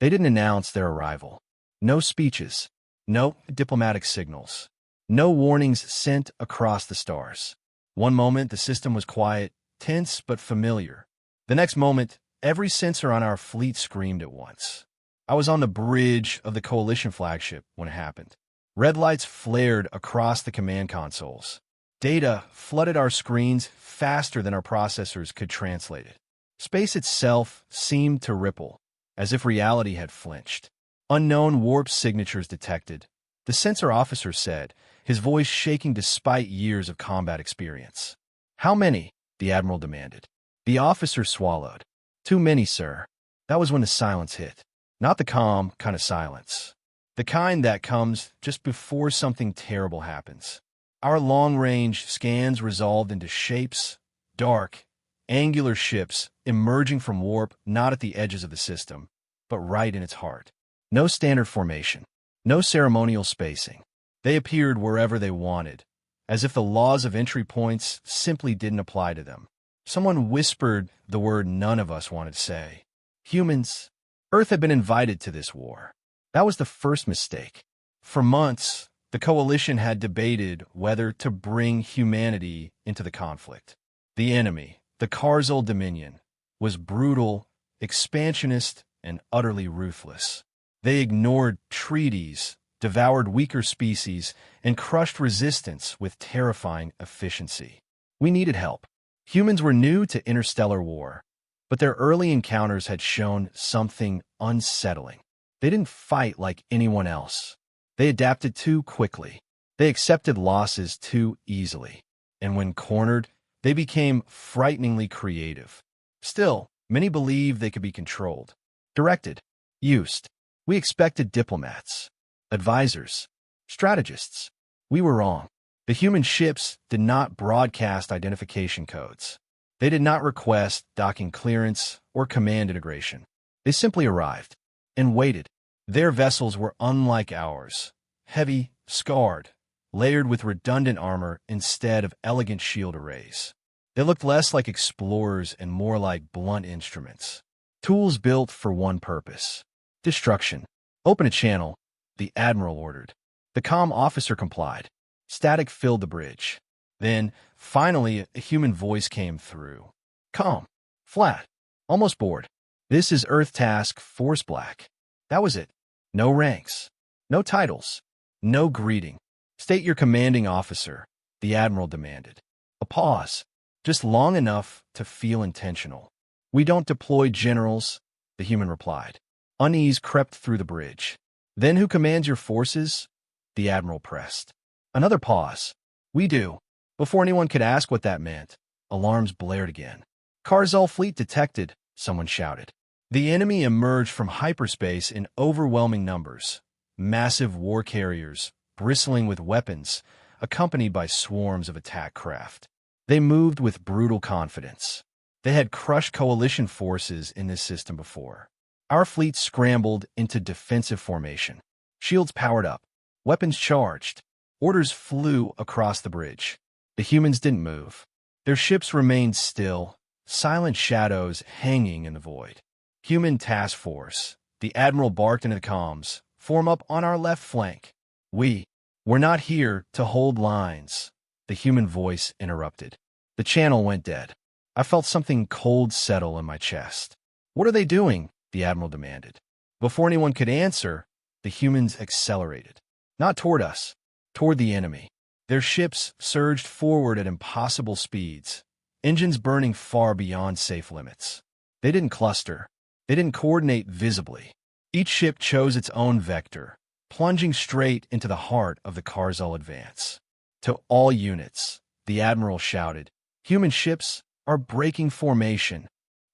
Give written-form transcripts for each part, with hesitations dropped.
They didn't announce their arrival. No speeches. No diplomatic signals. No warnings sent across the stars. One moment, the system was quiet, tense but familiar. The next moment, every sensor on our fleet screamed at once. I was on the bridge of the Coalition flagship when it happened. Red lights flared across the command consoles. Data flooded our screens faster than our processors could translate it. Space itself seemed to ripple, as if reality had flinched. Unknown warp signatures detected, the sensor officer said, his voice shaking despite years of combat experience. "How many?" the admiral demanded. The officer swallowed. "Too many, sir." That was when the silence hit. Not the calm kind of silence. The kind that comes just before something terrible happens. Our long-range scans resolved into shapes, dark, angular ships emerging from warp not at the edges of the system, but right in its heart. No standard formation. No ceremonial spacing. They appeared wherever they wanted, as if the laws of entry points simply didn't apply to them. Someone whispered the word none of us wanted to say. Humans. Earth had been invited to this war. That was the first mistake. For months, the Coalition had debated whether to bring humanity into the conflict. The enemy, the Karzul Dominion, was brutal, expansionist, and utterly ruthless. They ignored treaties, devoured weaker species, and crushed resistance with terrifying efficiency. We needed help. Humans were new to interstellar war, but their early encounters had shown something unsettling. They didn't fight like anyone else. They adapted too quickly. They accepted losses too easily. And when cornered, they became frighteningly creative. Still, many believed they could be controlled, directed, used. We expected diplomats, advisors, strategists. We were wrong. The human ships did not broadcast identification codes. They did not request docking clearance or command integration. They simply arrived and waited. Their vessels were unlike ours, heavy, scarred, layered with redundant armor instead of elegant shield arrays. They looked less like explorers and more like blunt instruments. Tools built for one purpose: destruction. "Open a channel," the admiral ordered. The comm officer complied. Static filled the bridge. Then, finally, a human voice came through. Calm, flat, almost bored. "This is Earth Task Force Black." That was it. No ranks, no titles, no greeting. "State your commanding officer," the admiral demanded. A pause, just long enough to feel intentional. "We don't deploy generals," the human replied. Unease crept through the bridge. "Then who commands your forces?" the admiral pressed. Another pause. "We do." Before anyone could ask what that meant, alarms blared again. "Karzul fleet detected," someone shouted. The enemy emerged from hyperspace in overwhelming numbers. Massive war carriers, bristling with weapons, accompanied by swarms of attack craft. They moved with brutal confidence. They had crushed coalition forces in this system before. Our fleet scrambled into defensive formation. Shields powered up. Weapons charged. Orders flew across the bridge. The humans didn't move. Their ships remained still, silent shadows hanging in the void. "Human task force," the admiral barked into the comms. "Form up on our left flank." We're not here to hold lines," the human voice interrupted. The channel went dead. I felt something cold settle in my chest. "What are they doing?" the admiral demanded. Before anyone could answer, the humans accelerated. Not toward us, toward the enemy. Their ships surged forward at impossible speeds, engines burning far beyond safe limits. They didn't cluster. They didn't coordinate visibly. Each ship chose its own vector, plunging straight into the heart of the Karzul advance. To all units, the admiral shouted, "Human ships are breaking formation."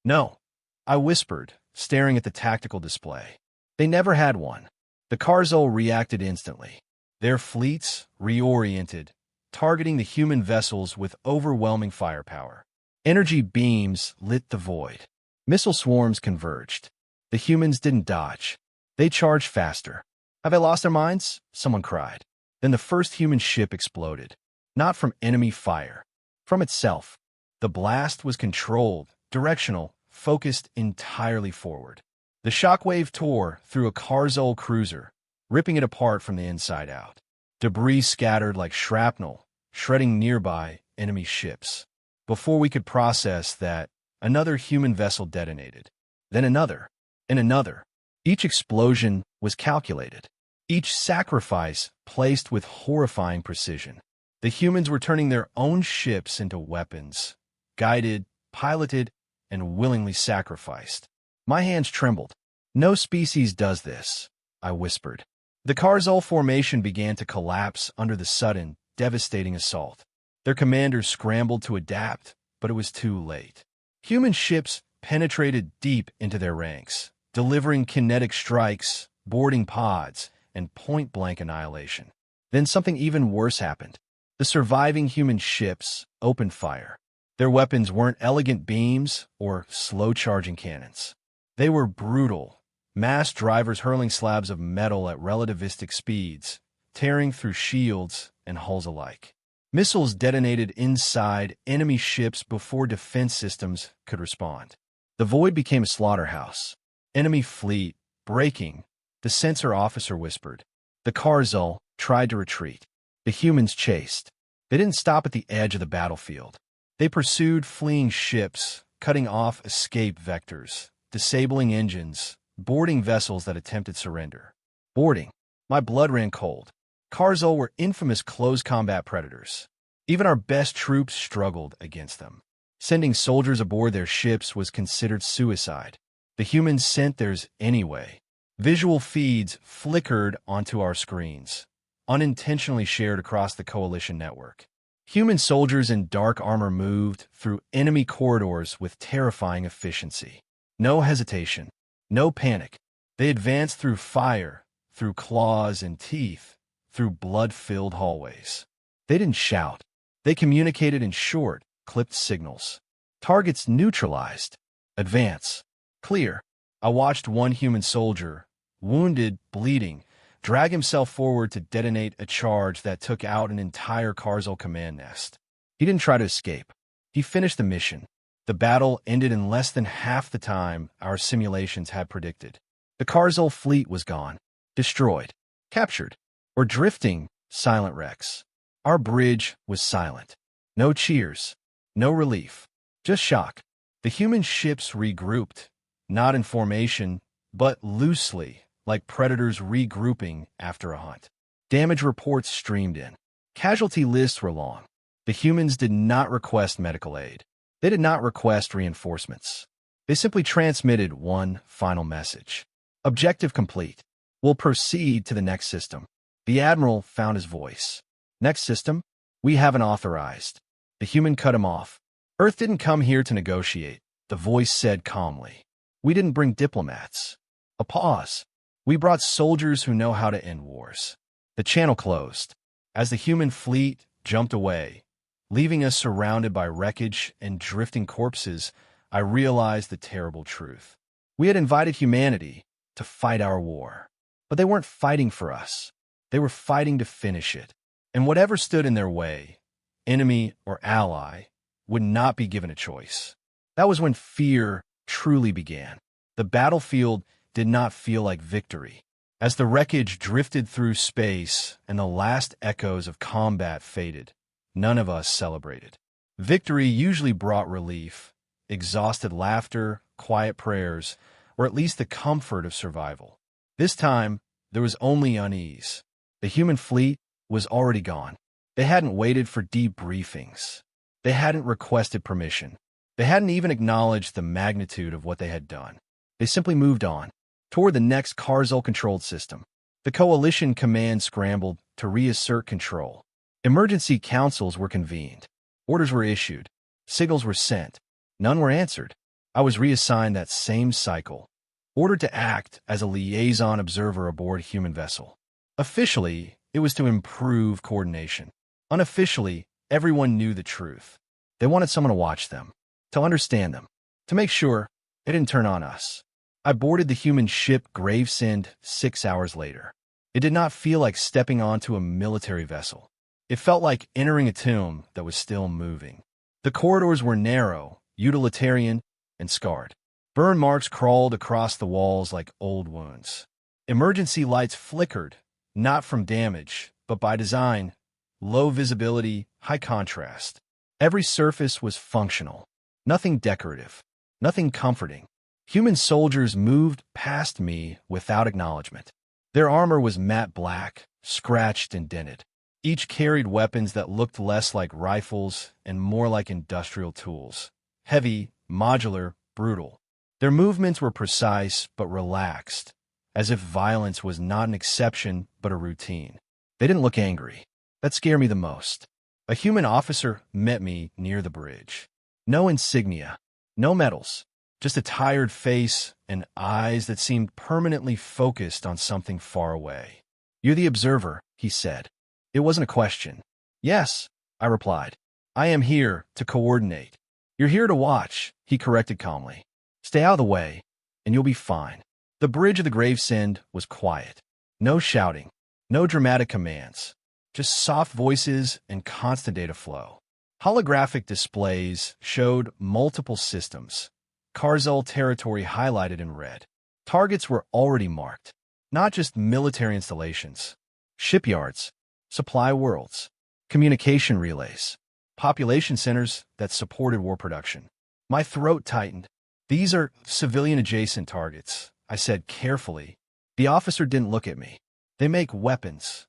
"No," I whispered, staring at the tactical display. They never had one. The Karzul reacted instantly. Their fleets reoriented, targeting the human vessels with overwhelming firepower. Energy beams lit the void. Missile swarms converged. The humans didn't dodge. They charged faster. "Have they lost their minds?" someone cried. Then the first human ship exploded. Not from enemy fire. From itself. The blast was controlled, directional, focused entirely forward. The shockwave tore through a Karzul cruiser, ripping it apart from the inside out. Debris scattered like shrapnel, shredding nearby enemy ships. Before we could process that, another human vessel detonated. Then another, and another. Each explosion was calculated. Each sacrifice placed with horrifying precision. The humans were turning their own ships into weapons, guided, piloted, and willingly sacrificed. My hands trembled. No species does this, I whispered. The Karzul formation began to collapse under the sudden, devastating assault. Their commanders scrambled to adapt, but it was too late. Human ships penetrated deep into their ranks, delivering kinetic strikes, boarding pods, and point-blank annihilation. Then something even worse happened. The surviving human ships opened fire. Their weapons weren't elegant beams or slow-charging cannons. They were brutal, mass drivers hurling slabs of metal at relativistic speeds, tearing through shields and hulls alike. Missiles detonated inside enemy ships before defense systems could respond. The void became a slaughterhouse. Enemy fleet, braking, the sensor officer whispered. The Karzul tried to retreat. The humans chased. They didn't stop at the edge of the battlefield. They pursued fleeing ships, cutting off escape vectors, disabling engines, boarding vessels that attempted surrender. Boarding. My blood ran cold. Karzul were infamous close-combat predators. Even our best troops struggled against them. Sending soldiers aboard their ships was considered suicide. The humans sent theirs anyway. Visual feeds flickered onto our screens, unintentionally shared across the Coalition network. Human soldiers in dark armor moved through enemy corridors with terrifying efficiency. No hesitation, no panic. They advanced through fire, through claws and teeth, through blood-filled hallways. They didn't shout. They communicated in short, clipped signals. Targets neutralized. Advance. Clear. I watched one human soldier, wounded, bleeding, drag himself forward to detonate a charge that took out an entire Karzul command nest. He didn't try to escape. He finished the mission. The battle ended in less than half the time our simulations had predicted. The Karzul fleet was gone, destroyed, captured, or drifting, silent wrecks. Our bridge was silent. No cheers, no relief, just shock. The human ships regrouped, not in formation, but loosely, like predators regrouping after a hunt. Damage reports streamed in. Casualty lists were long. The humans did not request medical aid. They did not request reinforcements. They simply transmitted one final message. Objective complete. We'll proceed to the next system. The Admiral found his voice. Next system? We haven't authorized. The human cut him off. Earth didn't come here to negotiate, the voice said calmly. We didn't bring diplomats. A pause. We brought soldiers who know how to end wars. The channel closed. As the human fleet jumped away, leaving us surrounded by wreckage and drifting corpses, I realized the terrible truth. We had invited humanity to fight our war, but they weren't fighting for us. They were fighting to finish it. And whatever stood in their way, enemy or ally, would not be given a choice. That was when fear truly began. The battlefield did not feel like victory. As the wreckage drifted through space and the last echoes of combat faded, none of us celebrated. Victory usually brought relief, exhausted laughter, quiet prayers, or at least the comfort of survival. This time, there was only unease. The human fleet was already gone. They hadn't waited for debriefings. They hadn't requested permission. They hadn't even acknowledged the magnitude of what they had done. They simply moved on, toward the next Karzul-controlled system. The Coalition command scrambled to reassert control. Emergency councils were convened. Orders were issued. Signals were sent. None were answered. I was reassigned that same cycle, ordered to act as a liaison observer aboard a human vessel. Officially, it was to improve coordination. Unofficially, everyone knew the truth. They wanted someone to watch them, to understand them, to make sure they didn't turn on us. I boarded the human ship Gravesend 6 hours later. It did not feel like stepping onto a military vessel. It felt like entering a tomb that was still moving. The corridors were narrow, utilitarian, and scarred. Burn marks crawled across the walls like old wounds. Emergency lights flickered, not from damage, but by design. Low visibility, high contrast. Every surface was functional. Nothing decorative. Nothing comforting. Human soldiers moved past me without acknowledgement. Their armor was matte black, scratched and dented. Each carried weapons that looked less like rifles and more like industrial tools. Heavy, modular, brutal. Their movements were precise but relaxed, as if violence was not an exception but a routine. They didn't look angry. That scared me the most. A human officer met me near the bridge. No insignia, no medals, just a tired face and eyes that seemed permanently focused on something far away. "You're the observer," he said. It wasn't a question. "Yes," I replied. "I am here to coordinate." "You're here to watch," he corrected calmly. "Stay out of the way, and you'll be fine." The bridge of the Gravesend was quiet. No shouting, no dramatic commands, just soft voices and constant data flow. Holographic displays showed multiple systems. Karzul territory highlighted in red. Targets were already marked, not just military installations. Shipyards, supply worlds, communication relays, population centers that supported war production. My throat tightened. "These are civilian-adjacent targets," I said carefully. The officer didn't look at me. "They make weapons.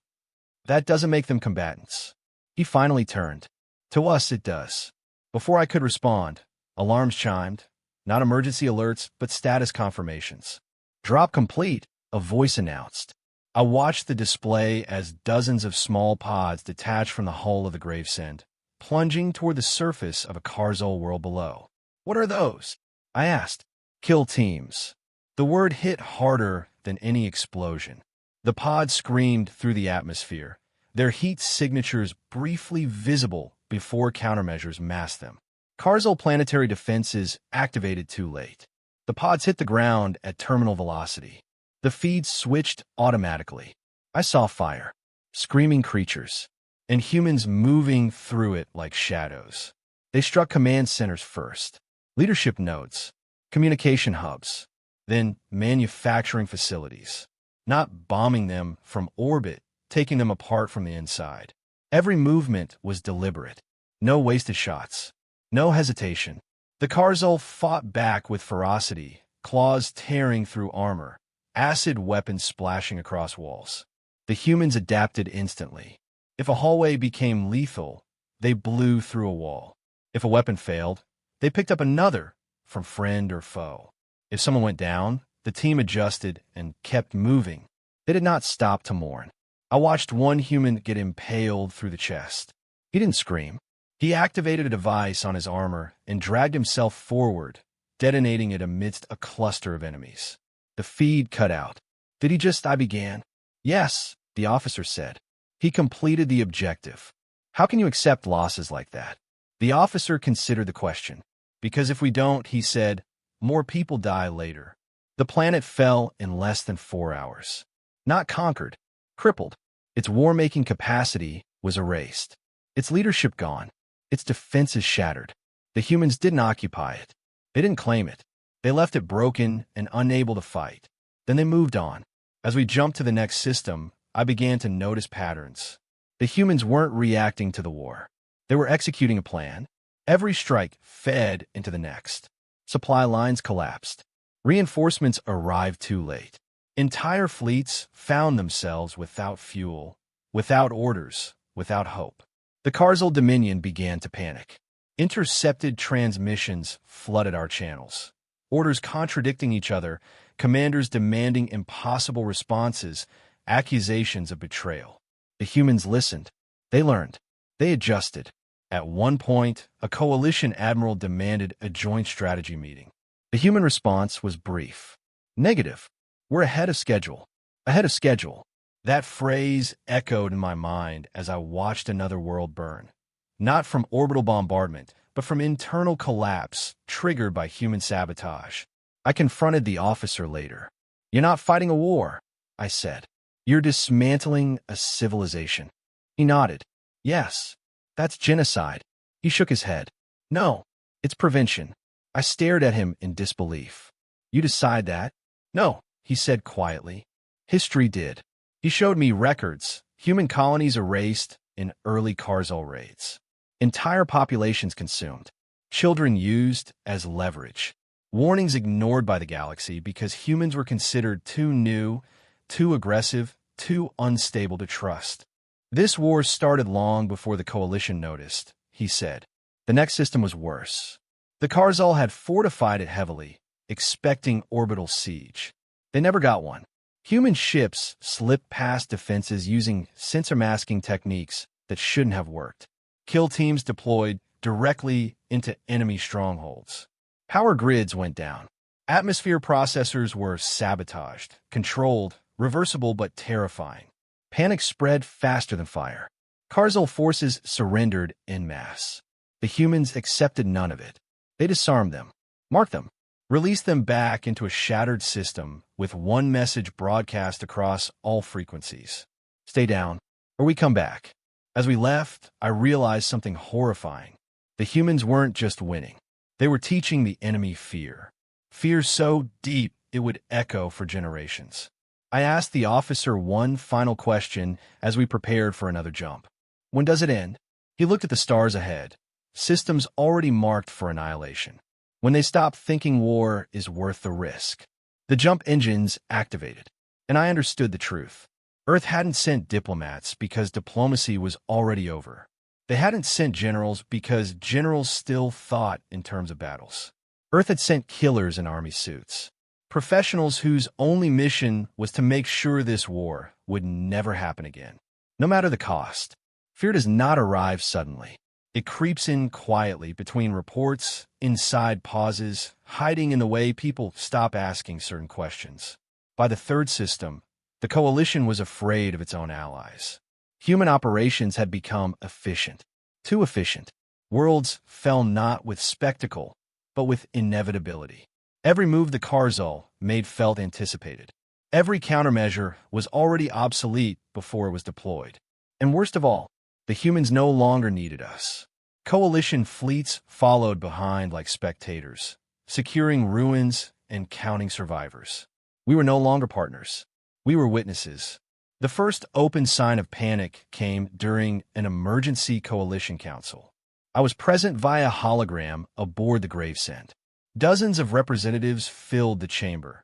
That doesn't make them combatants." He finally turned. "To us, it does." Before I could respond, alarms chimed. Not emergency alerts, but status confirmations. "Drop complete," a voice announced. I watched the display as dozens of small pods detached from the hull of the Gravesend, plunging toward the surface of a Karzul world below. "What are those?" I asked. "Kill teams." The word hit harder than any explosion. The pods screamed through the atmosphere, their heat signatures briefly visible before countermeasures masked them. Karzul planetary defenses activated too late. The pods hit the ground at terminal velocity. The feeds switched automatically. I saw fire, screaming creatures, and humans moving through it like shadows. They struck command centers first, leadership nodes, communication hubs, then manufacturing facilities. Not bombing them from orbit, taking them apart from the inside. Every movement was deliberate. No wasted shots. No hesitation. The Karzul fought back with ferocity, claws tearing through armor, acid weapons splashing across walls. The humans adapted instantly. If a hallway became lethal, they blew through a wall. If a weapon failed, they picked up another from friend or foe. If someone went down, the team adjusted and kept moving. They did not stop to mourn. I watched one human get impaled through the chest. He didn't scream. He activated a device on his armor and dragged himself forward, detonating it amidst a cluster of enemies. The feed cut out. "Did he just..." I began. "Yes," the officer said. "He completed the objective." "How can you accept losses like that?" The officer considered the question. "Because if we don't," he said, "more people die later." The planet fell in less than 4 hours. Not conquered, crippled. Its war-making capacity was erased. Its leadership gone. Its defenses shattered. The humans didn't occupy it. They didn't claim it. They left it broken and unable to fight. Then they moved on. As we jumped to the next system, I began to notice patterns. The humans weren't reacting to the war. They were executing a plan. Every strike fed into the next. Supply lines collapsed. Reinforcements arrived too late. Entire fleets found themselves without fuel, without orders, without hope. The Karzul Dominion began to panic. Intercepted transmissions flooded our channels. Orders contradicting each other, commanders demanding impossible responses, accusations of betrayal. The humans listened. They learned. They adjusted. At one point, a coalition admiral demanded a joint strategy meeting. The human response was brief. Negative. "We're ahead of schedule." Ahead of schedule. That phrase echoed in my mind as I watched another world burn. Not from orbital bombardment, but from internal collapse triggered by human sabotage. I confronted the officer later. "You're not fighting a war," I said. "You're dismantling a civilization." He nodded. "Yes, that's genocide." He shook his head. "No, it's prevention." I stared at him in disbelief. You decide that? No, he said quietly. History did. He showed me records, human colonies erased in early Karzal raids. Entire populations consumed. Children used as leverage. Warnings ignored by the galaxy because humans were considered too new, too aggressive, too unstable to trust. This war started long before the Coalition noticed, he said. The next system was worse. The Karzal had fortified it heavily, expecting orbital siege. They never got one. Human ships slipped past defenses using sensor masking techniques that shouldn't have worked. Kill teams deployed directly into enemy strongholds. Power grids went down. Atmosphere processors were sabotaged, controlled, reversible but terrifying. Panic spread faster than fire. Karzal forces surrendered en masse. The humans accepted none of it. They disarmed them, marked them, released them back into a shattered system with one message broadcast across all frequencies. Stay down, or we come back. As we left, I realized something horrifying. The humans weren't just winning. They were teaching the enemy fear. Fear so deep it would echo for generations. I asked the officer one final question as we prepared for another jump. When does it end? He looked at the stars ahead. Systems already marked for annihilation. When they stop thinking war is worth the risk. The jump engines activated, and I understood the truth. Earth hadn't sent diplomats because diplomacy was already over. They hadn't sent generals because generals still thought in terms of battles. Earth had sent killers in army suits. Professionals whose only mission was to make sure this war would never happen again, no matter the cost. Fear does not arrive suddenly. It creeps in quietly between reports, inside pauses, hiding in the way people stop asking certain questions. By the third system, the Coalition was afraid of its own allies. Human operations had become efficient, too efficient. Worlds fell not with spectacle, but with inevitability. Every move the Karzal made felt anticipated. Every countermeasure was already obsolete before it was deployed. And worst of all, the humans no longer needed us. Coalition fleets followed behind like spectators, securing ruins and counting survivors. We were no longer partners. We were witnesses. The first open sign of panic came during an emergency Coalition council. I was present via hologram aboard the Gravesend. Dozens of representatives filled the chamber.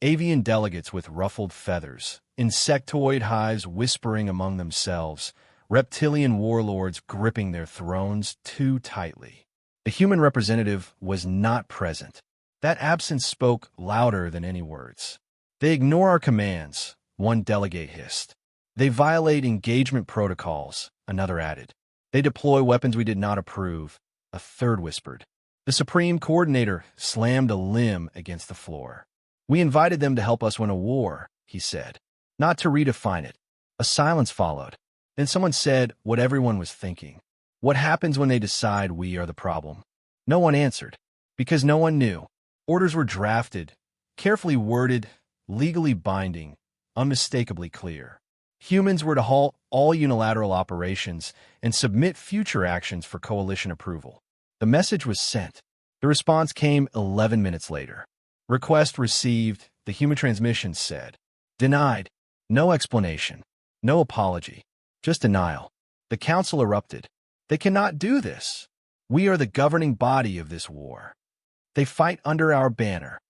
Avian delegates with ruffled feathers, insectoid hives whispering among themselves, reptilian warlords gripping their thrones too tightly. The human representative was not present. That absence spoke louder than any words. They ignore our commands, one delegate hissed. They violate engagement protocols, another added. They deploy weapons we did not approve, a third whispered. The Supreme Coordinator slammed a limb against the floor. We invited them to help us win a war, he said, not to redefine it. A silence followed. Then someone said what everyone was thinking. What happens when they decide we are the problem? No one answered, because no one knew. Orders were drafted, carefully worded, legally binding, unmistakably clear. Humans were to halt all unilateral operations and submit future actions for Coalition approval. The message was sent. The response came 11 minutes later. Request received, the human transmission said. Denied. No explanation. No apology. Just denial. The council erupted. They cannot do this. We are the governing body of this war. They fight under our banner.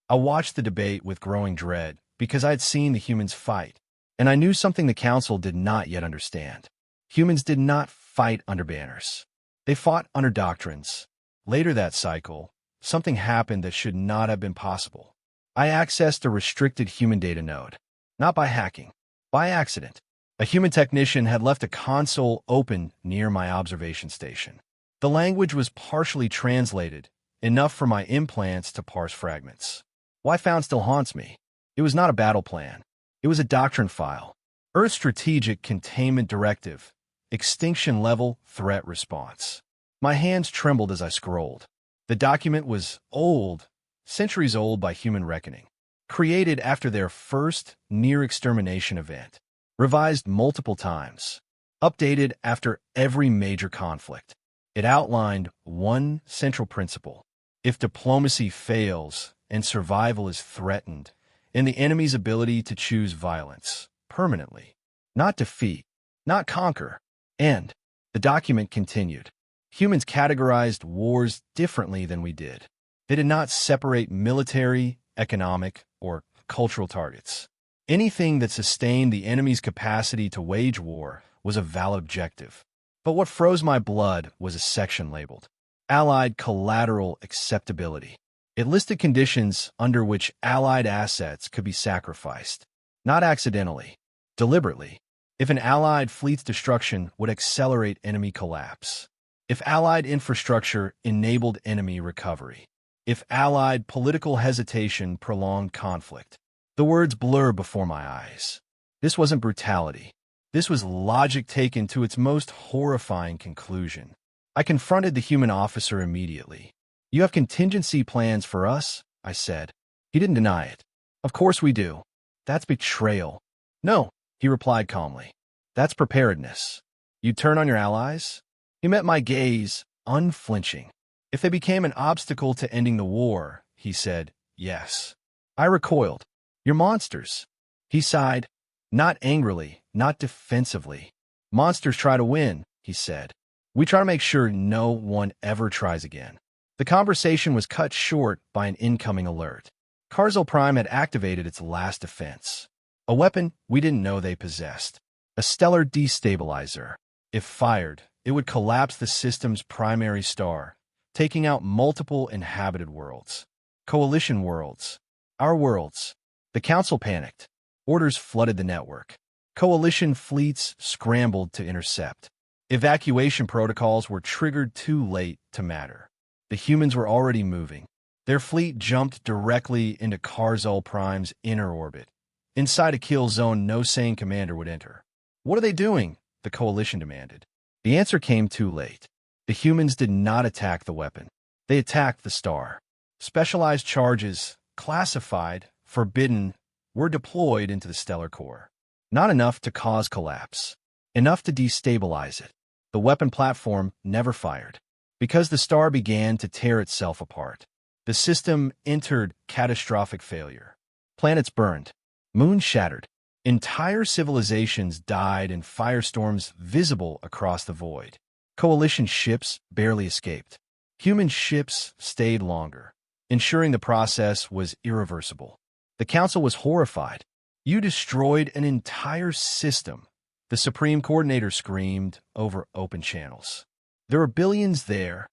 I watched the debate with growing dread because I had seen the humans fight, and I knew something the council did not yet understand. Humans did not fight under banners. They fought under doctrines. Later that cycle, something happened that should not have been possible. I accessed a restricted human data node. Not by hacking. By accident. A human technician had left a console open near my observation station. The language was partially translated, enough for my implants to parse fragments. What I found still haunts me. It was not a battle plan. It was a doctrine file. Earth Strategic Containment Directive. Extinction Level Threat Response. My hands trembled as I scrolled. The document was old, centuries old by human reckoning. Created after their first near-extermination event. Revised multiple times. Updated after every major conflict. It outlined one central principle. If diplomacy fails, and survival is threatened, and the enemy's ability to choose violence permanently, not defeat, not conquer. And the document continued. Humans categorized wars differently than we did. They did not separate military, economic, or cultural targets. Anything that sustained the enemy's capacity to wage war was a valid objective. But what froze my blood was a section labeled Allied Collateral Acceptability. It listed conditions under which Allied assets could be sacrificed, not accidentally, deliberately. If an Allied fleet's destruction would accelerate enemy collapse. If Allied infrastructure enabled enemy recovery. If Allied political hesitation prolonged conflict. The words blur before my eyes. This wasn't brutality. This was logic taken to its most horrifying conclusion. I confronted the human officer immediately. "You have contingency plans for us?" I said. He didn't deny it. "Of course we do." "That's betrayal." "No," he replied calmly. "That's preparedness." "You turn on your allies?" He met my gaze, unflinching. "If they became an obstacle to ending the war," he said, "yes." I recoiled. "You're monsters." He sighed, not angrily, not defensively. "Monsters try to win," he said. "We try to make sure no one ever tries again." The conversation was cut short by an incoming alert. Carzal Prime had activated its last defense. A weapon we didn't know they possessed. A stellar destabilizer. If fired, it would collapse the system's primary star, taking out multiple inhabited worlds. Coalition worlds. Our worlds. The Council panicked. Orders flooded the network. Coalition fleets scrambled to intercept. Evacuation protocols were triggered too late to matter. The humans were already moving. Their fleet jumped directly into Carzal Prime's inner orbit, inside a kill zone no sane commander would enter. "What are they doing?" the Coalition demanded. The answer came too late. The humans did not attack the weapon. They attacked the star. Specialized charges, classified, forbidden, were deployed into the stellar core. Not enough to cause collapse. Enough to destabilize it. The weapon platform never fired. Because the star began to tear itself apart. The system entered catastrophic failure. Planets burned. Moons shattered. Entire civilizations died in firestorms visible across the void. Coalition ships barely escaped. Human ships stayed longer, ensuring the process was irreversible. The Council was horrified. "You destroyed an entire system," the Supreme Coordinator screamed over open channels. "There are billions there."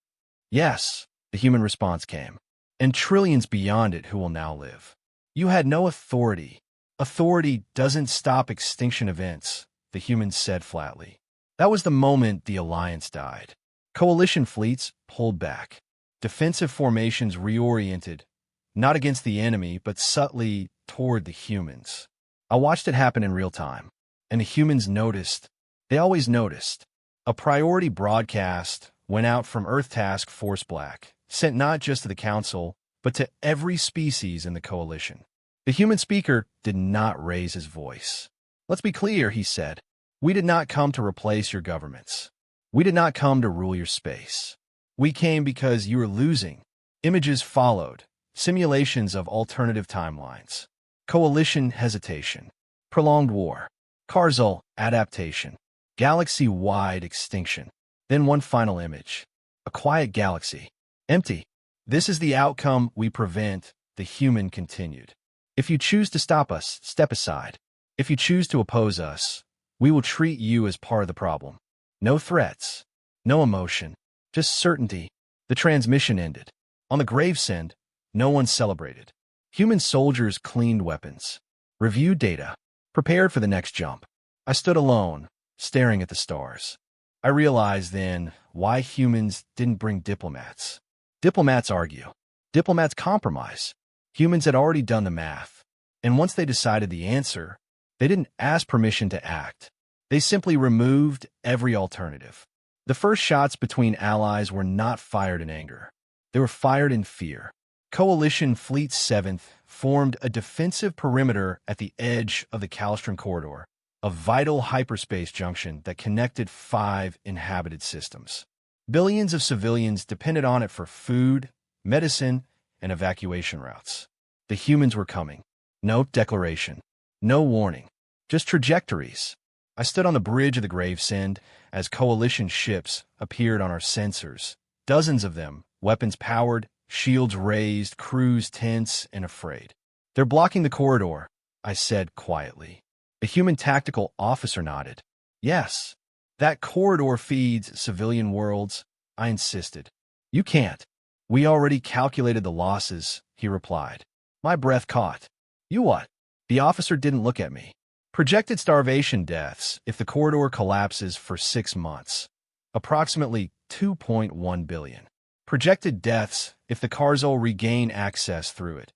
"Yes," the human response came, "and trillions beyond it who will now live." "You had no authority." "Authority doesn't stop extinction events," the humans said flatly. That was the moment the Alliance died. Coalition fleets pulled back. Defensive formations reoriented, not against the enemy, but subtly toward the humans. I watched it happen in real time, and the humans noticed. They always noticed. A priority broadcast went out from Earth Task Force Black, sent not just to the Council, but to every species in the Coalition. The human speaker did not raise his voice. "Let's be clear," he said. "We did not come to replace your governments. We did not come to rule your space. We came because you were losing." Images followed, simulations of alternative timelines. Coalition hesitation. Prolonged war. Carzal adaptation. Galaxy-wide extinction. Then one final image. A quiet galaxy. Empty. "This is the outcome we prevent," the human continued. "If you choose to stop us, step aside. If you choose to oppose us, we will treat you as part of the problem." No threats. No emotion. Just certainty. The transmission ended. On the gravesend, no one celebrated. Human soldiers cleaned weapons. Reviewed data. Prepared for the next jump. I stood alone, staring at the stars. I realized then why humans didn't bring diplomats. Diplomats argue. Diplomats compromise. Humans had already done the math. And once they decided the answer, they didn't ask permission to act. They simply removed every alternative. The first shots between allies were not fired in anger. They were fired in fear. Coalition Fleet 7th formed a defensive perimeter at the edge of the Calstrom Corridor, a vital hyperspace junction that connected 5 inhabited systems. Billions of civilians depended on it for food, medicine, and evacuation routes. The humans were coming. No declaration. No warning. Just trajectories. I stood on the bridge of the Gravesend as coalition ships appeared on our sensors. Dozens of them, weapons powered, shields raised, crews tense and afraid. They're blocking the corridor, I said quietly. A human tactical officer nodded. Yes. That corridor feeds civilian worlds, I insisted. You can't. We already calculated the losses, he replied. My breath caught. You what? The officer didn't look at me. Projected starvation deaths if the corridor collapses for 6 months. Approximately 2.1 billion. Projected deaths if the Karzul regain access through it.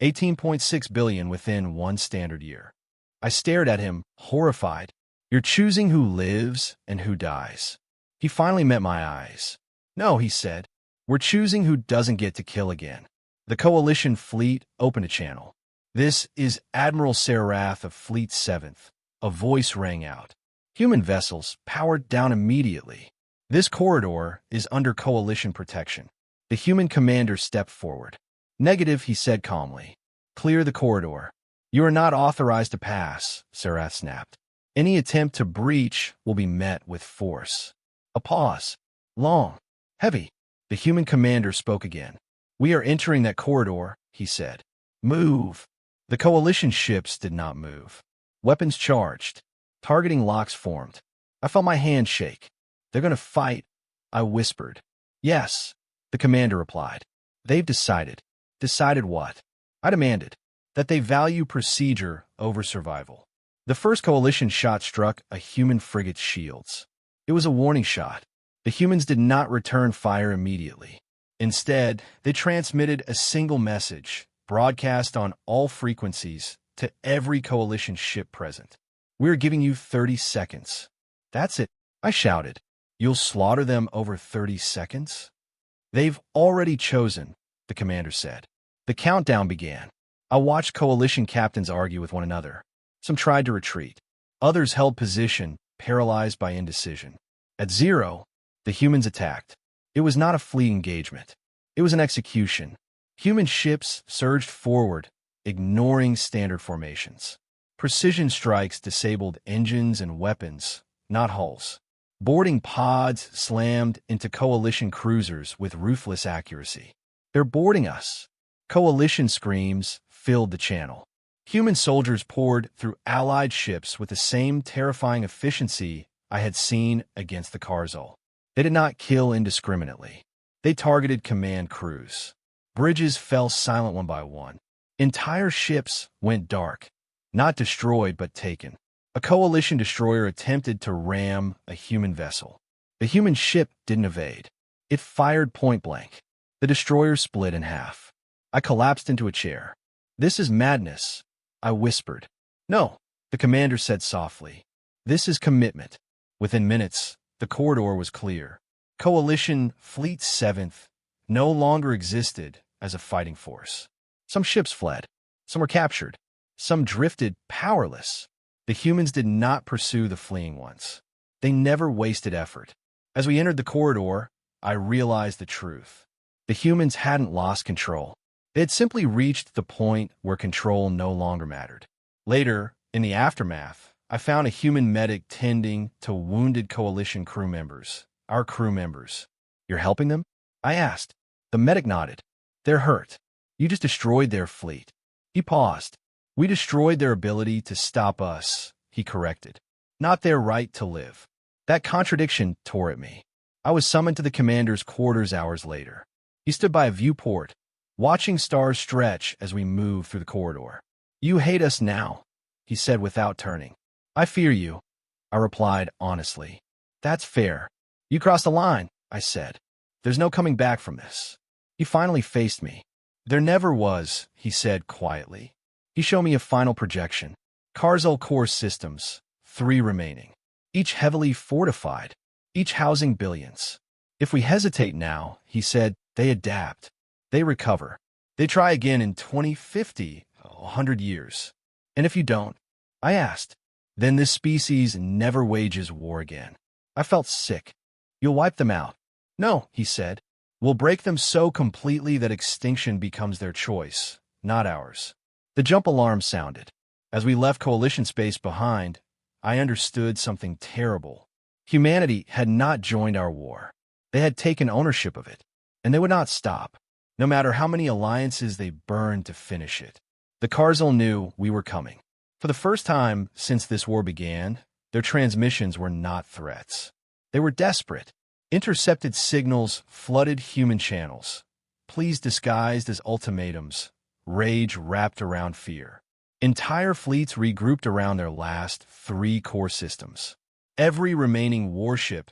18.6 billion within 1 standard year. I stared at him, horrified. You're choosing who lives and who dies. He finally met my eyes. No, he said. We're choosing who doesn't get to kill again. The Coalition fleet opened a channel. This is Admiral Sarath of Fleet 7th. A voice rang out. Human vessels powered down immediately. This corridor is under Coalition protection. The human commander stepped forward. Negative, he said calmly. Clear the corridor. You are not authorized to pass, Sarath snapped. Any attempt to breach will be met with force. A pause. Long. Heavy. The human commander spoke again. We are entering that corridor, he said. Move. The Coalition ships did not move. Weapons charged. Targeting locks formed. I felt my hand shake. They're going to fight, I whispered. Yes, the commander replied. They've decided. Decided what? I demanded. That they value procedure over survival. The first Coalition shot struck a human frigate's shields. It was a warning shot. The humans did not return fire immediately. Instead, they transmitted a single message, broadcast on all frequencies, to every Coalition ship present. We're giving you 30 seconds. That's it, I shouted. You'll slaughter them over 30 seconds? They've already chosen, the commander said. The countdown began. I watched Coalition captains argue with one another. Some tried to retreat. Others held position, paralyzed by indecision. At 0, the humans attacked. It was not a fleet engagement. It was an execution. Human ships surged forward, ignoring standard formations. Precision strikes disabled engines and weapons, not hulls. Boarding pods slammed into Coalition cruisers with ruthless accuracy. They're boarding us. Coalition screams filled the channel. Human soldiers poured through Allied ships with the same terrifying efficiency I had seen against the Karzul. They did not kill indiscriminately. They targeted command crews. Bridges fell silent one by one. Entire ships went dark, not destroyed but taken. A Coalition destroyer attempted to ram a human vessel. The human ship didn't evade. It fired point blank. The destroyer split in half. I collapsed into a chair. This is madness, I whispered. No, the commander said softly. This is commitment. Within minutes, the corridor was clear. Coalition Fleet 7th no longer existed as a fighting force. Some ships fled. Some were captured. Some drifted powerless. The humans did not pursue the fleeing ones. They never wasted effort. As we entered the corridor, I realized the truth. The humans hadn't lost control. They had simply reached the point where control no longer mattered. Later, in the aftermath, I found a human medic tending to wounded Coalition crew members. Our crew members. You're helping them? I asked. The medic nodded. They're hurt. You just destroyed their fleet. He paused. We destroyed their ability to stop us, he corrected. Not their right to live. That contradiction tore at me. I was summoned to the commander's quarters hours later. He stood by a viewport, watching stars stretch as we moved through the corridor. You hate us now, he said without turning. I fear you, I replied honestly. That's fair. You crossed the line, I said. There's no coming back from this. He finally faced me. There never was, he said quietly. He showed me a final projection. Karzul core systems, 3 remaining. Each heavily fortified, each housing billions. If we hesitate now, he said, they adapt. They recover. They try again in 2050, 100 years. And if you don't, I asked, then this species never wages war again. I felt sick. You'll wipe them out. No, he said. We'll break them so completely that extinction becomes their choice, not ours. The jump alarm sounded. As we left Coalition space behind, I understood something terrible. Humanity had not joined our war. They had taken ownership of it, and they would not stop, no matter how many alliances they burned to finish it. The Karzal knew we were coming. For the first time since this war began, their transmissions were not threats. They were desperate. Intercepted signals flooded human channels, pleas disguised as ultimatums, rage wrapped around fear. Entire fleets regrouped around their last 3 core systems. Every remaining warship,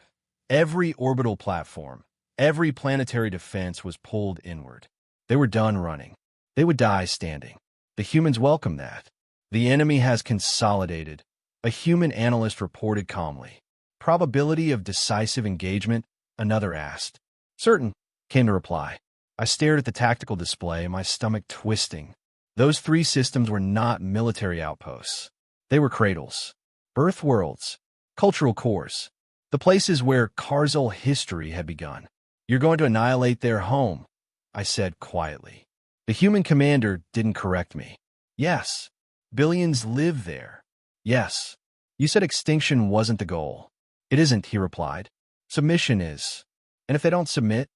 every orbital platform, every planetary defense was pulled inward. They were done running. They would die standing. The humans welcomed that. The enemy has consolidated, a human analyst reported calmly. Probability of decisive engagement? Another asked. Certain, came the reply. I stared at the tactical display, my stomach twisting. Those 3 systems were not military outposts. They were cradles, birth worlds, cultural cores, the places where Karzal history had begun. You're going to annihilate their home, I said quietly. The human commander didn't correct me. Yes, billions live there. Yes. You said extinction wasn't the goal. It isn't, he replied. Submission is. And if they don't submit?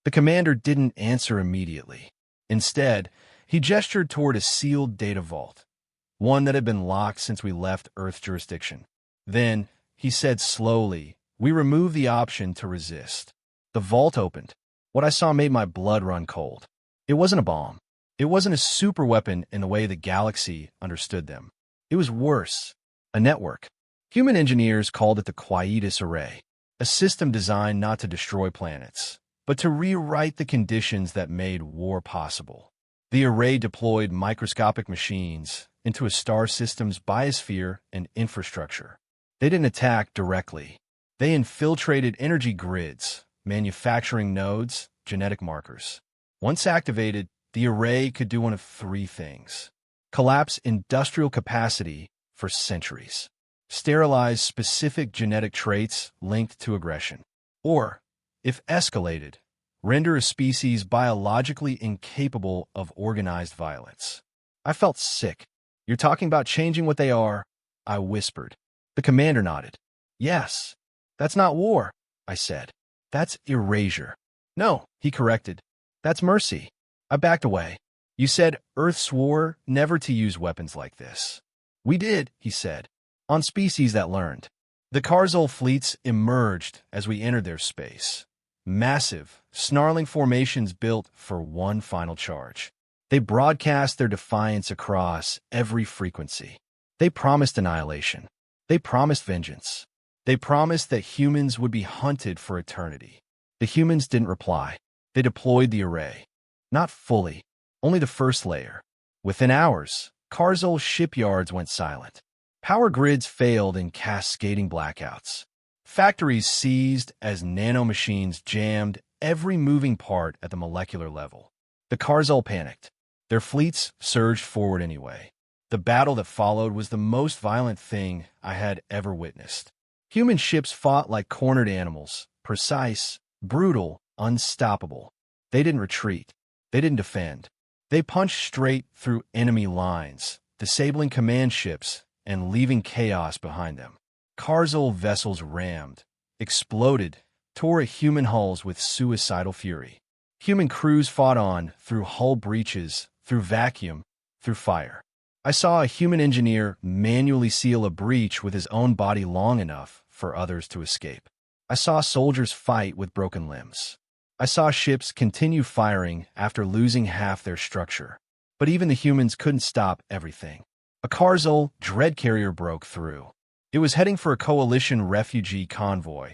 The commander didn't answer immediately. Instead, he gestured toward a sealed data vault, one that had been locked since we left Earth jurisdiction. Then, he said slowly, we remove the option to resist. The vault opened. What I saw made my blood run cold. It wasn't a bomb. It wasn't a superweapon in the way the galaxy understood them. It was worse. A network. Human engineers called it the Quietus Array, a system designed not to destroy planets, but to rewrite the conditions that made war possible. The array deployed microscopic machines into a star system's biosphere and infrastructure. They didn't attack directly. They infiltrated energy grids, manufacturing nodes, genetic markers. Once activated, the array could do one of 3 things. Collapse industrial capacity for centuries. Sterilize specific genetic traits linked to aggression. Or, if escalated, render a species biologically incapable of organized violence. I felt sick. You're talking about changing what they are? I whispered. The commander nodded. Yes. That's not war, I said. That's erasure. No, he corrected. That's mercy. I backed away. You said Earth swore never to use weapons like this. We did, he said. On species that learned. The Karzal fleets emerged as we entered their space. Massive, snarling formations built for one final charge. They broadcast their defiance across every frequency. They promised annihilation. They promised vengeance. They promised that humans would be hunted for eternity. The humans didn't reply. They deployed the array. Not fully, only the first layer. Within hours, Karzal shipyards went silent. Power grids failed in cascading blackouts. Factories seized as nanomachines jammed every moving part at the molecular level. The Karzal panicked. Their fleets surged forward anyway. The battle that followed was the most violent thing I had ever witnessed. Human ships fought like cornered animals, precise, brutal, unstoppable. They didn't retreat. They didn't defend. They punched straight through enemy lines, disabling command ships and leaving chaos behind them. Karzal vessels rammed, exploded, tore at human hulls with suicidal fury. Human crews fought on through hull breaches, through vacuum, through fire. I saw a human engineer manually seal a breach with his own body long enough for others to escape. I saw soldiers fight with broken limbs. I saw ships continue firing after losing half their structure. But even the humans couldn't stop everything. A Karzal dread carrier broke through. It was heading for a coalition refugee convoy,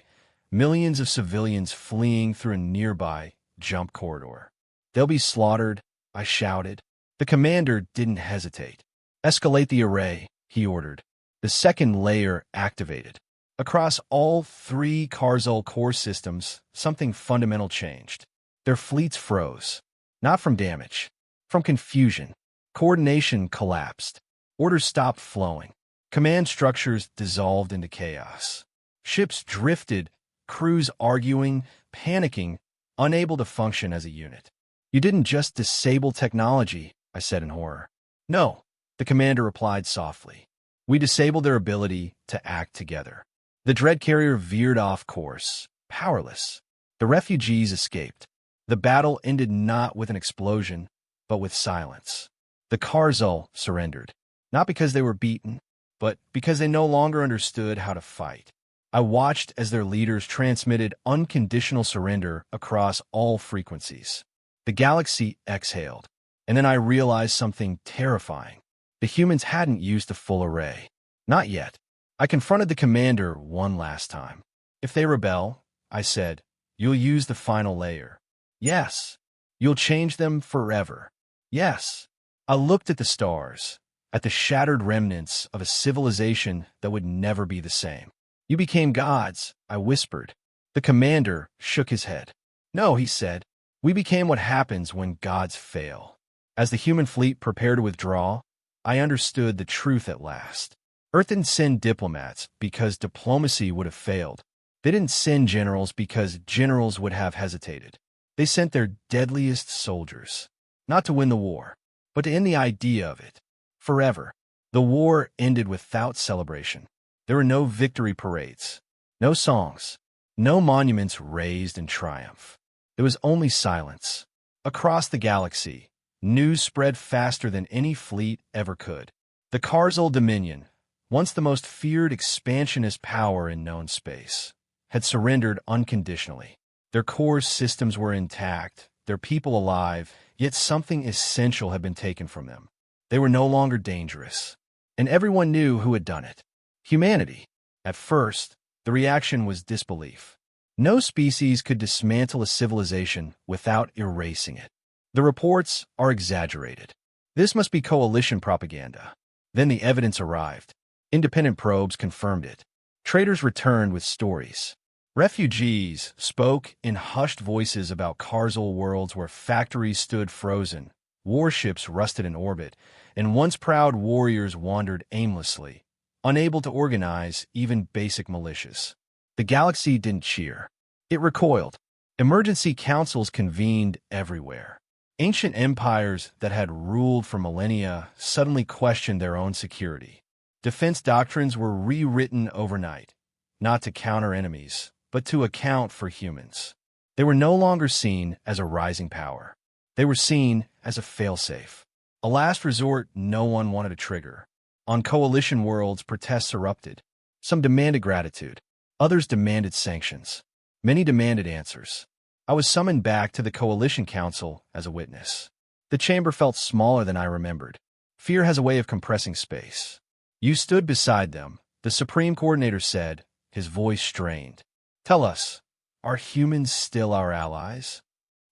millions of civilians fleeing through a nearby jump corridor. They'll be slaughtered, I shouted. The commander didn't hesitate. Escalate the array, he ordered. The second layer activated. Across all 3 Karzal core systems, something fundamental changed. Their fleets froze. Not from damage, from confusion. Coordination collapsed. Orders stopped flowing. Command structures dissolved into chaos. Ships drifted, crews arguing, panicking, unable to function as a unit. You didn't just disable technology, I said in horror. No, the commander replied softly. We disabled their ability to act together. The dread carrier veered off course, powerless. The refugees escaped. The battle ended not with an explosion, but with silence. The Karzul surrendered, not because they were beaten, but because they no longer understood how to fight. I watched as their leaders transmitted unconditional surrender across all frequencies. The galaxy exhaled, and then I realized something terrifying. The humans hadn't used the full array. Not yet. I confronted the commander one last time. If they rebel, I said, you'll use the final layer. Yes. You'll change them forever. Yes. I looked at the stars, at the shattered remnants of a civilization that would never be the same. You became gods, I whispered. The commander shook his head. No, he said. We became what happens when gods fail. As the human fleet prepared to withdraw, I understood the truth at last. Earth didn't send diplomats because diplomacy would have failed. They didn't send generals because generals would have hesitated. They sent their deadliest soldiers, not to win the war, but to end the idea of it. Forever. The war ended without celebration. There were no victory parades, no songs, no monuments raised in triumph. There was only silence. Across the galaxy, news spread faster than any fleet ever could. The Karzul Dominion, once the most feared expansionist power in known space, had surrendered unconditionally. Their core systems were intact, their people alive, yet something essential had been taken from them. They were no longer dangerous, and everyone knew who had done it. Humanity. At first, the reaction was disbelief. No species could dismantle a civilization without erasing it. The reports are exaggerated. This must be coalition propaganda. Then the evidence arrived. Independent probes confirmed it. Traders returned with stories. Refugees spoke in hushed voices about Karzul worlds where factories stood frozen, warships rusted in orbit, and once proud warriors wandered aimlessly, unable to organize even basic militias. The galaxy didn't cheer. It recoiled. Emergency councils convened everywhere. Ancient empires that had ruled for millennia suddenly questioned their own security. Defense doctrines were rewritten overnight, not to counter enemies, but to account for humans. They were no longer seen as a rising power. They were seen as a failsafe, a last resort no one wanted to trigger. On coalition worlds, protests erupted. Some demanded gratitude. Others demanded sanctions. Many demanded answers. I was summoned back to the Coalition Council as a witness. The chamber felt smaller than I remembered. Fear has a way of compressing space. You stood beside them, the Supreme Coordinator said, his voice strained. Tell us, are humans still our allies?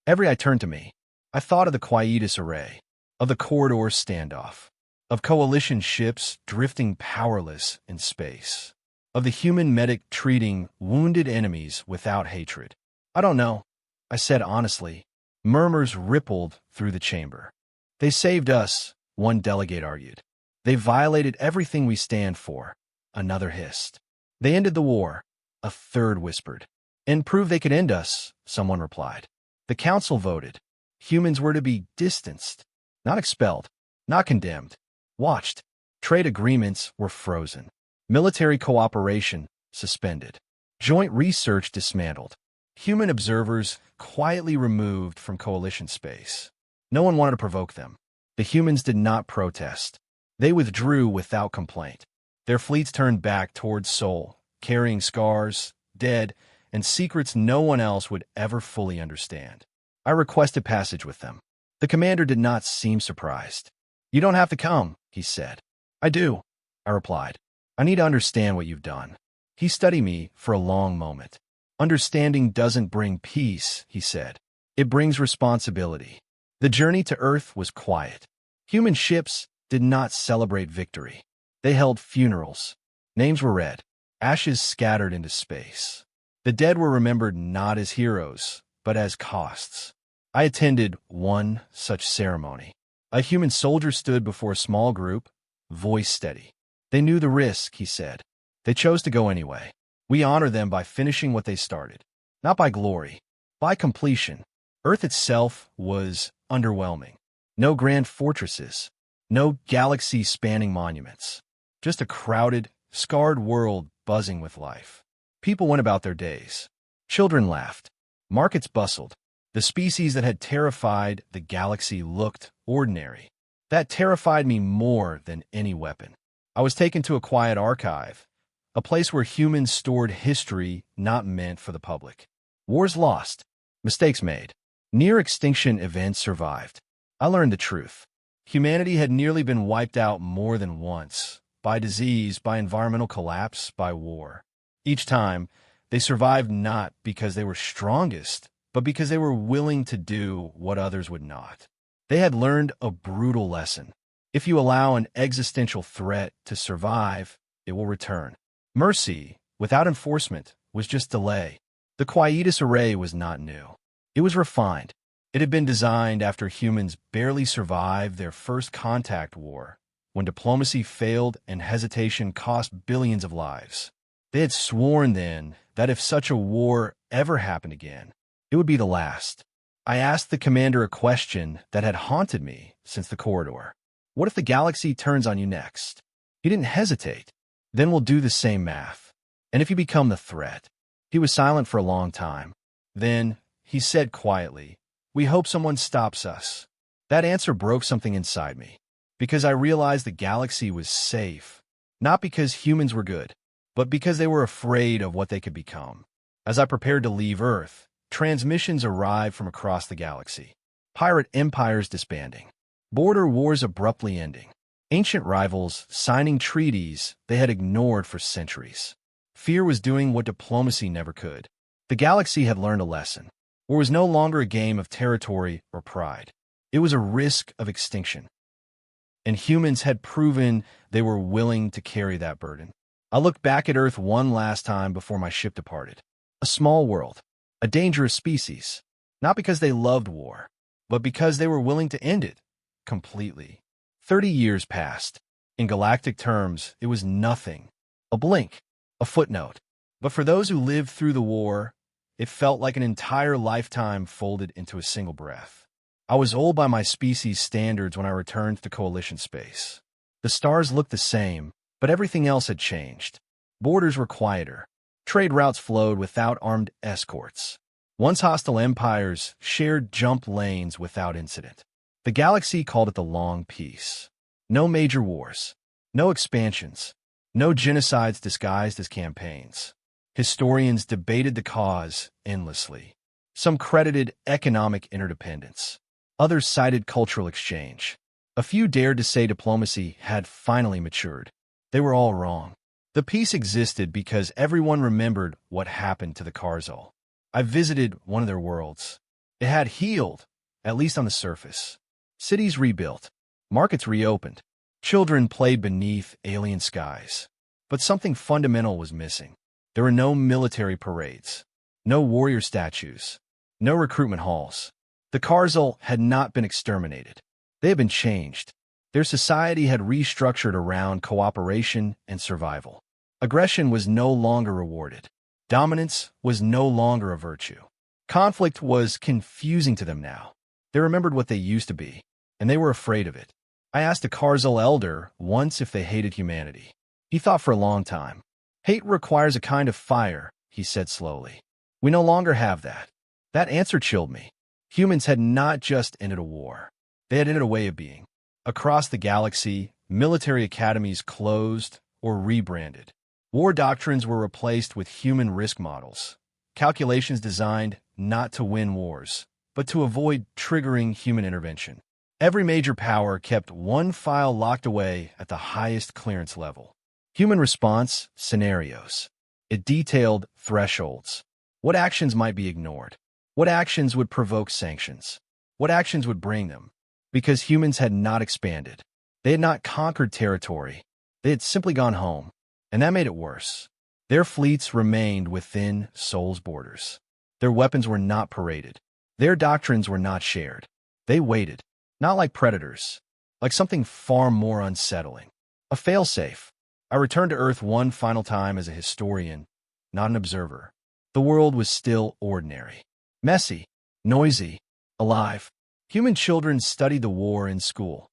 Every eye turned to me. I thought of the Quietus Array, of the Corridor standoff, of coalition ships drifting powerless in space, of the human medic treating wounded enemies without hatred. I don't know, I said honestly. Murmurs rippled through the chamber. They saved us, one delegate argued. They violated everything we stand for, another hissed. They ended the war, a third whispered. And proved they could end us, someone replied. The council voted. Humans were to be distanced, not expelled, not condemned, watched. Trade agreements were frozen. Military cooperation suspended. Joint research dismantled. Human observers quietly removed from coalition space. No one wanted to provoke them. The humans did not protest. They withdrew without complaint. Their fleets turned back towards Sol, carrying scars, dead, and secrets no one else would ever fully understand. I requested passage with them. The commander did not seem surprised. You don't have to come, he said. I do, I replied. I need to understand what you've done. He studied me for a long moment. Understanding doesn't bring peace, he said. It brings responsibility. The journey to Earth was quiet. Human ships did not celebrate victory. They held funerals. Names were read. Ashes scattered into space. The dead were remembered not as heroes, but as costs. I attended one such ceremony. A human soldier stood before a small group, voice steady. They knew the risk, he said. They chose to go anyway. We honor them by finishing what they started, not by glory, By completion, Earth itself was underwhelming. No grand fortresses, no galaxy-spanning monuments, just a crowded, scarred world buzzing with life. People went about their days. Children laughed. Markets bustled. The species that had terrified the galaxy looked ordinary. That terrified me more than any weapon. I was taken to a quiet archive, a place where humans stored history not meant for the public. Wars lost, mistakes made, near-extinction events survived. I learned the truth. Humanity had nearly been wiped out more than once, by disease, by environmental collapse, by war. Each time, they survived not because they were strongest, but because they were willing to do what others would not. They had learned a brutal lesson. If you allow an existential threat to survive, it will return. Mercy, without enforcement, was just delay. The Quietus Array was not new. It was refined. It had been designed after humans barely survived their first contact war, when diplomacy failed and hesitation cost billions of lives. They had sworn then that if such a war ever happened again, it would be the last. I asked the commander a question that had haunted me since the corridor. What if the galaxy turns on you next? He didn't hesitate. Then we'll do the same math. And if you become the threat? He was silent for a long time. Then he said quietly, "We hope someone stops us." That answer broke something inside me, because I realized the galaxy was safe, not because humans were good, but because they were afraid of what they could become. As I prepared to leave Earth, transmissions arrived from across the galaxy. Pirate empires disbanding. Border wars abruptly ending. Ancient rivals signing treaties they had ignored for centuries. Fear was doing what diplomacy never could. The galaxy had learned a lesson. War was no longer a game of territory or pride. It was a risk of extinction. And humans had proven they were willing to carry that burden. I looked back at Earth one last time before my ship departed. A small world, a dangerous species, not because they loved war, but because they were willing to end it completely. 30 years passed. In galactic terms, it was nothing, a blink, a footnote. But for those who lived through the war, it felt like an entire lifetime folded into a single breath. I was old by my species' standards when I returned to Coalition space. The stars looked the same, but everything else had changed. Borders were quieter. Trade routes flowed without armed escorts. Once hostile empires shared jump lanes without incident. The galaxy called it the Long Peace. No major wars. No expansions. No genocides disguised as campaigns. Historians debated the cause endlessly. Some credited economic interdependence. Others cited cultural exchange. A few dared to say diplomacy had finally matured. They were all wrong. The peace existed because everyone remembered what happened to the Karzal. I visited one of their worlds. It had healed, at least on the surface. Cities rebuilt. Markets reopened. Children played beneath alien skies. But something fundamental was missing. There were no military parades. No warrior statues. No recruitment halls. The Karzal had not been exterminated. They had been changed. Their society had restructured around cooperation and survival. Aggression was no longer rewarded. Dominance was no longer a virtue. Conflict was confusing to them now. They remembered what they used to be, and they were afraid of it. I asked a Karzal elder once if they hated humanity. He thought for a long time. "Hate requires a kind of fire," he said slowly. "We no longer have that." That answer chilled me. Humans had not just ended a war. They had ended a way of being. Across the galaxy, military academies closed or rebranded. War doctrines were replaced with human risk models. Calculations designed not to win wars, but to avoid triggering human intervention. Every major power kept one file locked away at the highest clearance level. Human response scenarios. It detailed thresholds. What actions might be ignored? What actions would provoke sanctions? What actions would bring them? Because humans had not expanded. They had not conquered territory. They had simply gone home. And that made it worse. Their fleets remained within Sol's borders. Their weapons were not paraded. Their doctrines were not shared. They waited. Not like predators. Like something far more unsettling. A failsafe. I returned to Earth one final time as a historian, not an observer. The world was still ordinary. Messy, noisy, alive. Human children studied the war in school,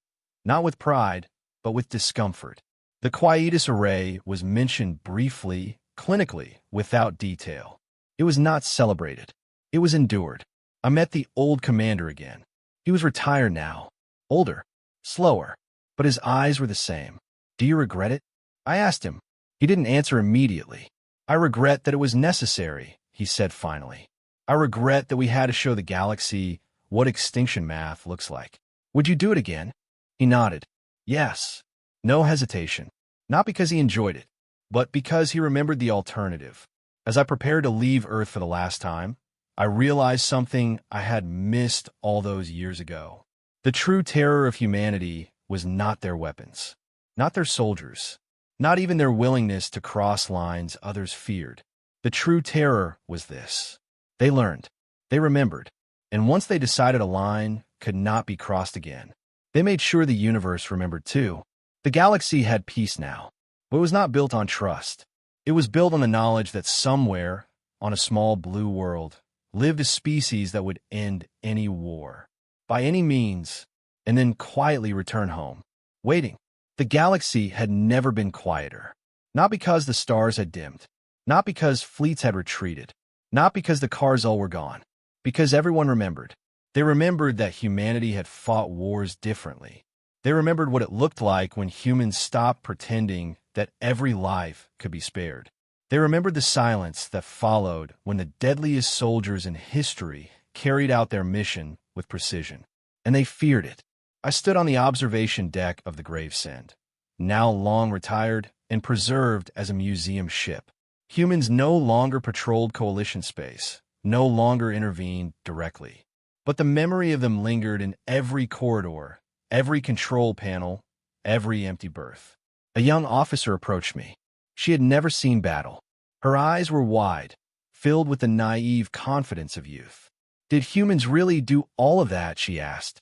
not with pride, but with discomfort. The quietus array was mentioned briefly, clinically, without detail. It was not celebrated. It was endured. I met the old commander again. He was retired now, older, slower, but his eyes were the same. Do you regret it? I asked him. He didn't answer immediately. I regret that it was necessary, he said finally. I regret that we had to show the galaxy what extinction math looks like. Would you do it again? He nodded. Yes. No hesitation. Not because he enjoyed it, but because he remembered the alternative. As I prepared to leave Earth for the last time, I realized something I had missed all those years ago. The true terror of humanity was not their weapons, not their soldiers, not even their willingness to cross lines others feared. The true terror was this. They learned, they remembered, and once they decided a line could not be crossed again, they made sure the universe remembered too. The galaxy had peace now, but it was not built on trust. It was built on the knowledge that somewhere, on a small blue world, lived a species that would end any war, by any means, and then quietly return home, waiting. The galaxy had never been quieter, not because the stars had dimmed, not because fleets had retreated, not because the cars all were gone, because everyone remembered. They remembered that humanity had fought wars differently. They remembered what it looked like when humans stopped pretending that every life could be spared. They remembered the silence that followed when the deadliest soldiers in history carried out their mission with precision. And they feared it. I stood on the observation deck of the Gravesend, now long retired and preserved as a museum ship. Humans no longer patrolled coalition space, no longer intervened directly. But the memory of them lingered in every corridor, every control panel, every empty berth. A young officer approached me. She had never seen battle. Her eyes were wide, filled with the naive confidence of youth. Did humans really do all of that? She asked.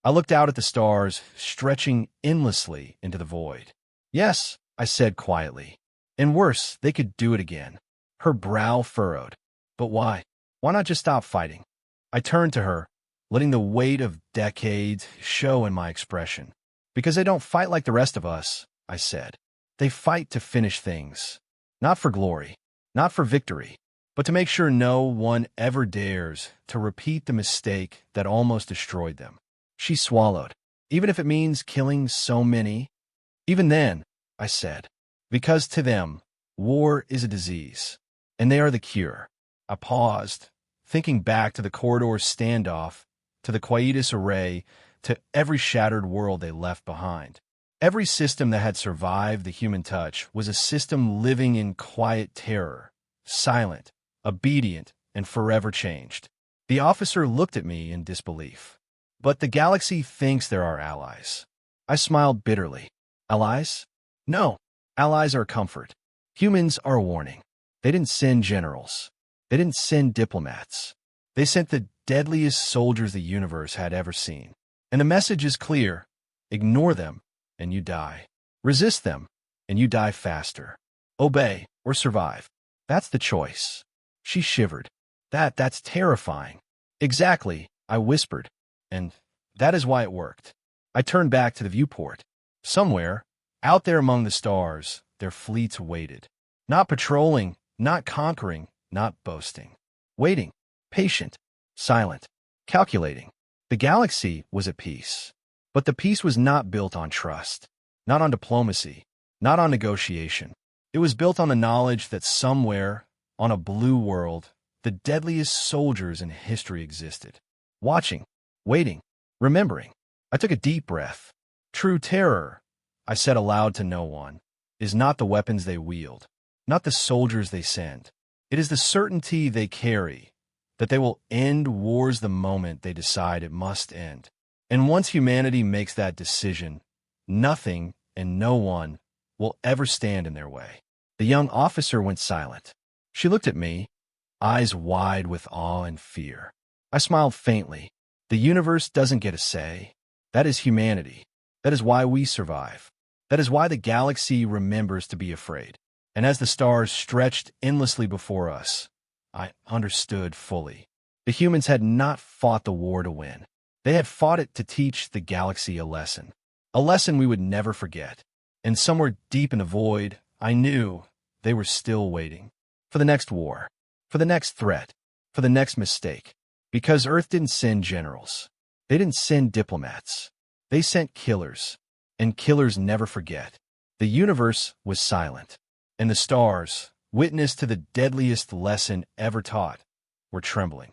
I looked out at the stars, stretching endlessly into the void. Yes, I said quietly. And worse, they could do it again. Her brow furrowed. But why? Why not just stop fighting? I turned to her, letting the weight of decades show in my expression. Because they don't fight like the rest of us, I said. They fight to finish things. Not for glory, not for victory, but to make sure no one ever dares to repeat the mistake that almost destroyed them. She swallowed. Even if it means killing so many? Even then, I said, because to them, war is a disease, and they are the cure. I paused, thinking back to the corridor standoff, to the quietus array, to every shattered world they left behind. Every system that had survived the human touch was a system living in quiet terror, silent, obedient, and forever changed. The officer looked at me in disbelief. But the galaxy thinks there are allies. I smiled bitterly. Allies? No. Allies are comfort. Humans are a warning. They didn't send generals. They didn't send diplomats. They sent the deadliest soldiers the universe had ever seen. And the message is clear. Ignore them, and you die. Resist them, and you die faster. Obey or survive. That's the choice. She shivered. That's terrifying. Exactly, I whispered. And that is why it worked. I turned back to the viewport. Somewhere, out there among the stars, their fleets waited. Not patrolling, not conquering, not boasting. Waiting, patient, silent, calculating. The galaxy was at peace. But the peace was not built on trust, not on diplomacy, not on negotiation. It was built on the knowledge that somewhere, on a blue world, the deadliest soldiers in history existed. Watching, waiting, remembering. I took a deep breath. True terror, I said aloud to no one, is not the weapons they wield, not the soldiers they send. It is the certainty they carry, that they will end wars the moment they decide it must end. And once humanity makes that decision, nothing and no one will ever stand in their way. The young officer went silent. She looked at me, eyes wide with awe and fear. I smiled faintly. The universe doesn't get a say. That is humanity. That is why we survive. That is why the galaxy remembers to be afraid. And as the stars stretched endlessly before us, I understood fully. The humans had not fought the war to win. They had fought it to teach the galaxy a lesson we would never forget. And somewhere deep in the void, I knew they were still waiting for the next war, for the next threat, for the next mistake. Because Earth didn't send generals. They didn't send diplomats. They sent killers, and killers never forget. The universe was silent, and the stars, witness to the deadliest lesson ever taught, were trembling.